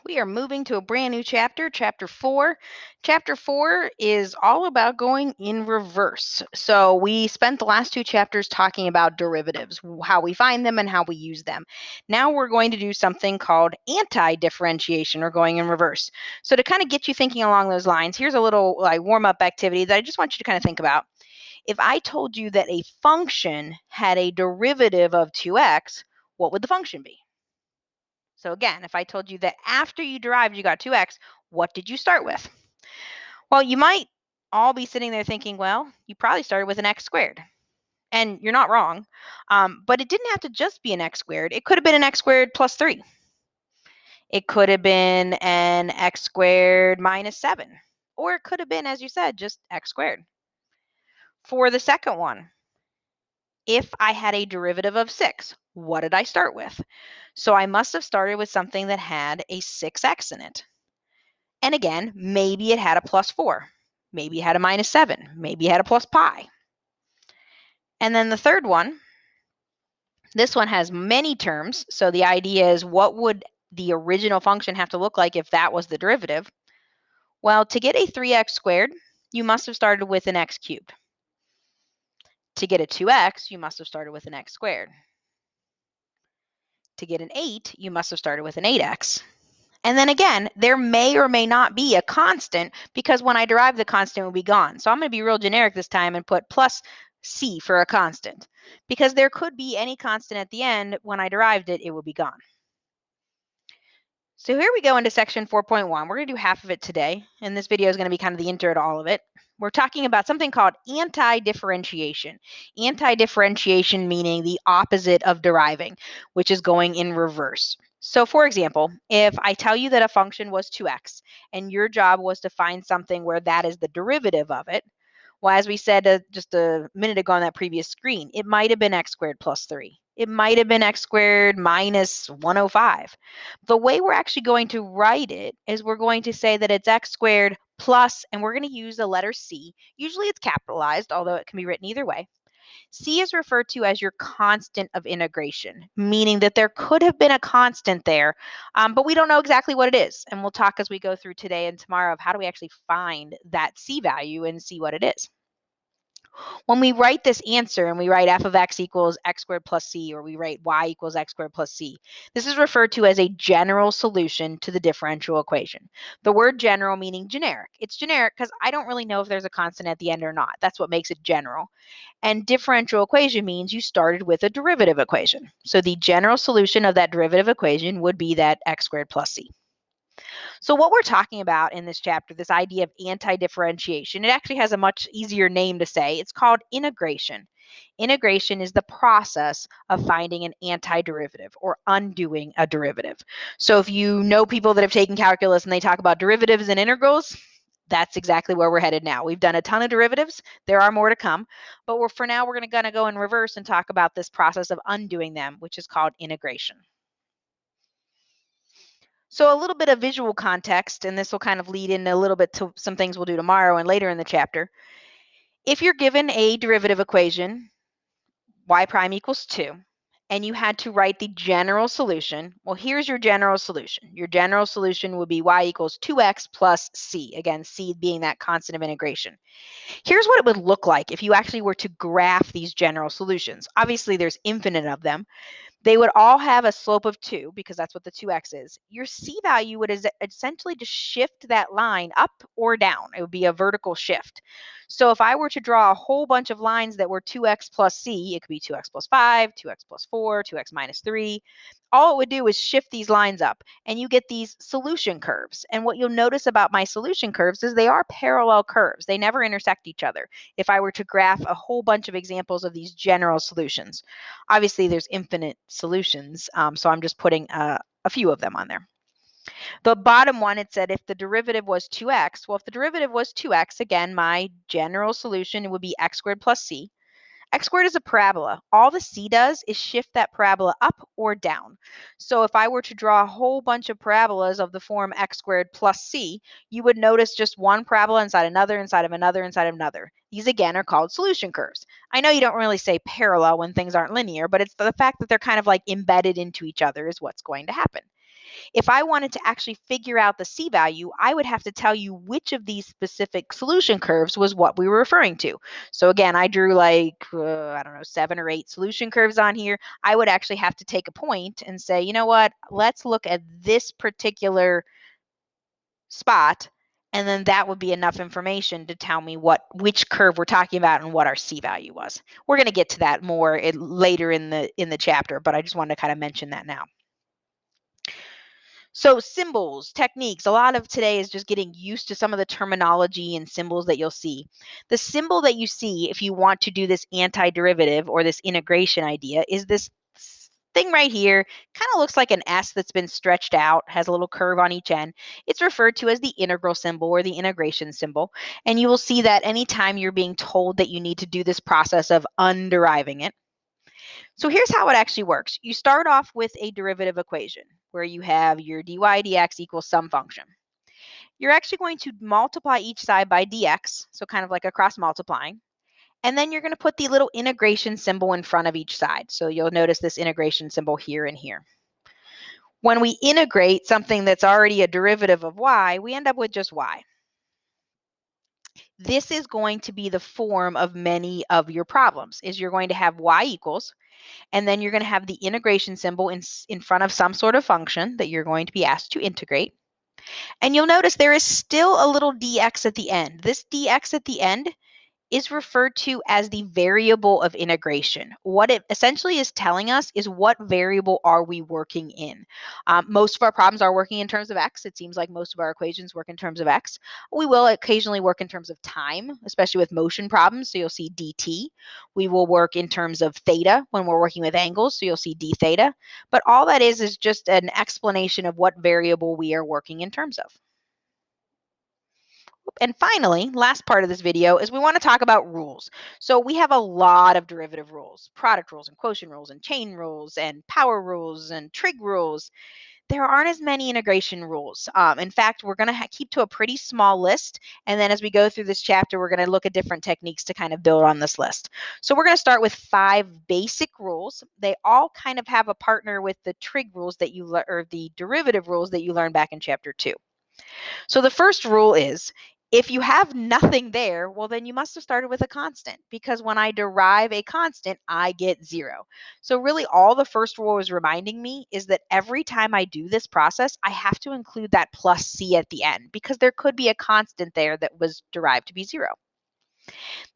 We are moving to a brand new chapter, chapter 4. Chapter 4 is all about going in reverse. So, we spent the last two chapters talking about derivatives, how we find them and how we use them. Now, we're going to do something called anti differentiation or going in reverse. So, to kind of get you thinking along those lines, here's a little warm up activity that I just want you to kind of think about. If I told you that a function had a derivative of 2x, what would the function be? So again, if I told you that after you derived, you got 2x, what did you start with? Well, you might all be sitting there thinking, well, you probably started with an x squared. And you're not wrong. But it didn't have to just be an x squared. It could have been an x squared plus 3. It could have been an x squared minus 7. Or it could have been, as you said, just x squared. For the second one, if I had a derivative of 6, what did I start with? So I must have started with something that had a 6x in it. And again, maybe it had a plus 4. Maybe it had a minus 7. Maybe it had a plus pi. And then the third one, this one has many terms. So the idea is, what would the original function have to look like if that was the derivative? Well, to get a 3x squared, you must have started with an x cubed. To get a 2x, you must have started with an x squared. To get an 8, you must have started with an 8x. And then again, there may or may not be a constant, because when I derive, the constant will be gone. So I'm going to be real generic this time and put plus c for a constant, because there could be any constant at the end. When I derived it, it will be gone. So here we go into section 4.1. We're going to do half of it today, and this video is going to be kind of the intro to all of it. We're talking about something called anti-differentiation. Anti-differentiation meaning the opposite of deriving, which is going in reverse. So for example, if I tell you that a function was 2x, and your job was to find something where that is the derivative of it, well, as we said just a minute ago on that previous screen, it might have been x squared plus 3. It might have been x squared minus 105. The way we're actually going to write it is we're going to say that it's x squared plus, and we're going to use the letter c. Usually it's capitalized, although it can be written either way. C is referred to as your constant of integration, meaning that there could have been a constant there, but we don't know exactly what it is. And we'll talk as we go through today and tomorrow of how do we actually find that C value and see what it is. When we write this answer and we write f of x equals x squared plus c, or we write y equals x squared plus c, this is referred to as a general solution to the differential equation. The word general meaning generic. It's generic because I don't really know if there's a constant at the end or not. That's what makes it general. And differential equation means you started with a derivative equation. So the general solution of that derivative equation would be that x squared plus c. So what we're talking about in this chapter, this idea of anti-differentiation, it actually has a much easier name to say. It's called integration. Integration is the process of finding an antiderivative or undoing a derivative. So if you know people that have taken calculus and they talk about derivatives and integrals, that's exactly where we're headed now. We've done a ton of derivatives. There are more to come. But for now, we're going to go in reverse and talk about this process of undoing them, which is called integration. So a little bit of visual context, and this will kind of lead into a little bit to some things we'll do tomorrow and later in the chapter. If you're given a derivative equation, y prime equals 2, and you had to write the general solution, well, here's your general solution. Your general solution would be y equals 2x plus c, again, c being that constant of integration. Here's what it would look like if you actually were to graph these general solutions. Obviously, there's infinite of them. They would all have a slope of 2 because that's what the 2x is. Your c value would essentially just shift that line up or down. It would be a vertical shift. So if I were to draw a whole bunch of lines that were 2x plus c, it could be 2x plus 5, 2x plus 4, 2x minus 3. All it would do is shift these lines up, and you get these solution curves. And what you'll notice about my solution curves is they are parallel curves. They never intersect each other. If I were to graph a whole bunch of examples of these general solutions, obviously there's infinite solutions, so I'm just putting a few of them on there. The bottom one, it said if the derivative was 2x, well, if the derivative was 2x, again, my general solution would be x squared plus c. X squared is a parabola. All the c does is shift that parabola up or down. So if I were to draw a whole bunch of parabolas of the form x squared plus c, you would notice just one parabola inside another, inside of another, inside of another. These again are called solution curves. I know you don't really say parallel when things aren't linear, but it's the fact that they're kind of like embedded into each other is what's going to happen. If I wanted to actually figure out the C value, I would have to tell you which of these specific solution curves was what we were referring to. So again, I drew like, I don't know, 7 or 8 solution curves on here. I would actually have to take a point and say, you know what, let's look at this particular spot, and then that would be enough information to tell me which curve we're talking about and what our C value was. We're going to get to that more later in the chapter, but I just wanted to kind of mention that now. So symbols, techniques, a lot of today is just getting used to some of the terminology and symbols that you'll see. The symbol that you see if you want to do this antiderivative or this integration idea is this thing right here. Kind of looks like an S that's been stretched out, has a little curve on each end. It's referred to as the integral symbol or the integration symbol. And you will see that anytime you're being told that you need to do this process of underiving it. So here's how it actually works. You start off with a derivative equation where you have your dy dx equals some function. You're actually going to multiply each side by dx, so kind of like a cross multiplying. And then you're going to put the little integration symbol in front of each side. So you'll notice this integration symbol here and here. When we integrate something that's already a derivative of y, we end up with just y. This is going to be the form of many of your problems, is you're going to have y equals, and then you're going to have the integration symbol in front of some sort of function that you're going to be asked to integrate. And you'll notice there is still a little dx at the end. This dx at the end is referred to as the variable of integration. What it essentially is telling us is what variable are we working in. Most of our problems are working in terms of x. It seems like most of our equations work in terms of x. We will occasionally work in terms of time, especially with motion problems. So you'll see dt. We will work in terms of theta when we're working with angles. So you'll see d theta. But all that is just an explanation of what variable we are working in terms of. And finally, last part of this video is we want to talk about rules. So we have a lot of derivative rules, product rules and quotient rules and chain rules and power rules and trig rules. There aren't as many integration rules. In fact, we're going to keep to a pretty small list. And then as we go through this chapter, we're going to look at different techniques to kind of build on this list. So we're going to start with 5 basic rules. They all kind of have a partner with the trig rules that you or the derivative rules that you learned back in chapter 2. So the first rule is if you have nothing there, well, then you must have started with a constant, because when I derive a constant, I get 0. So really all the first rule is reminding me is that every time I do this process, I have to include that plus c at the end, because there could be a constant there that was derived to be 0.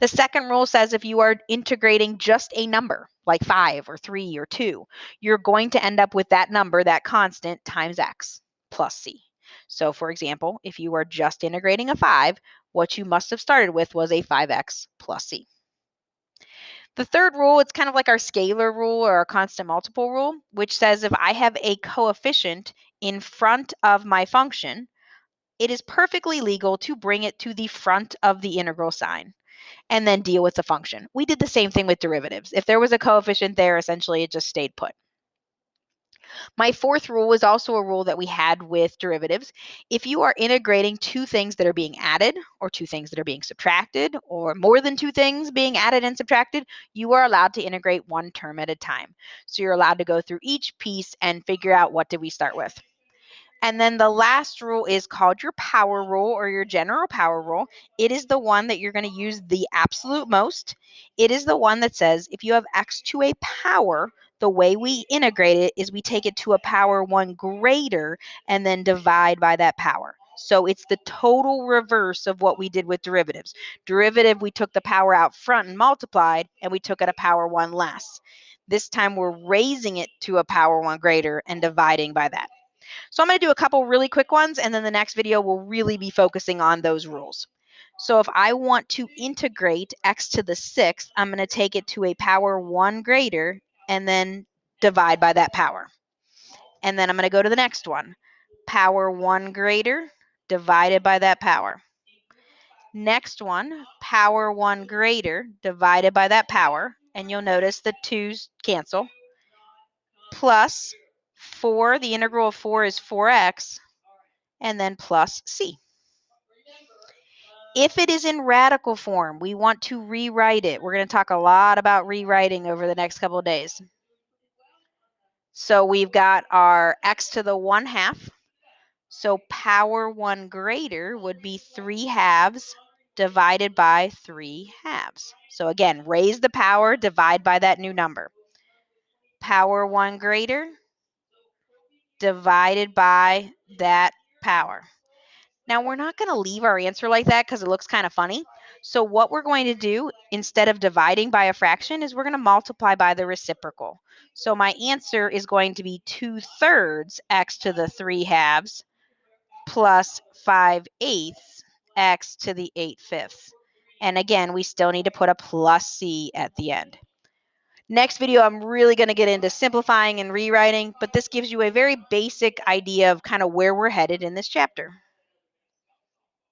The second rule says if you are integrating just a number, like 5 or 3 or 2, you're going to end up with that number, that constant, times x plus c. So for example, if you are just integrating a 5, what you must have started with was a 5x plus c. The third rule, it's kind of like our scalar rule or our constant multiple rule, which says if I have a coefficient in front of my function, it is perfectly legal to bring it to the front of the integral sign and then deal with the function. We did the same thing with derivatives. If there was a coefficient there, essentially it just stayed put. My fourth rule is also a rule that we had with derivatives. If you are integrating 2 things that are being added or 2 things that are being subtracted or more than 2 things being added and subtracted, you are allowed to integrate 1 term at a time. So you're allowed to go through each piece and figure out what did we start with. And then the last rule is called your power rule or your general power rule. It is the one that you're going to use the absolute most. It is the one that says if you have x to a power, the way we integrate it is we take it to a power 1 greater and then divide by that power. So it's the total reverse of what we did with derivatives. Derivative, we took the power out front and multiplied, and we took it a power 1 less. This time we're raising it to a power 1 greater and dividing by that. So I'm going to do a couple really quick ones, and then the next video will really be focusing on those rules. So if I want to integrate x to the 6th, I'm going to take it to a power 1 greater and then divide by that power. And then I'm going to go to the next one. Power 1 greater divided by that power. Next one, power 1 greater divided by that power. And you'll notice the 2's cancel. Plus 4, the integral of 4 is 4x, and then plus c. If it is in radical form, we want to rewrite it. We're going to talk a lot about rewriting over the next couple of days. So we've got our x to the 1/2. So power 1 greater would be 3/2 divided by 3/2. So again, raise the power, divide by that new number. Power 1 greater divided by that power. Now, we're not going to leave our answer like that because it looks kind of funny. So what we're going to do instead of dividing by a fraction is we're going to multiply by the reciprocal. So my answer is going to be 2/3 x to the 3/2 plus 5/8 x to the 8/5. And again, we still need to put a plus c at the end. Next video, I'm really going to get into simplifying and rewriting, but this gives you a very basic idea of kind of where we're headed in this chapter.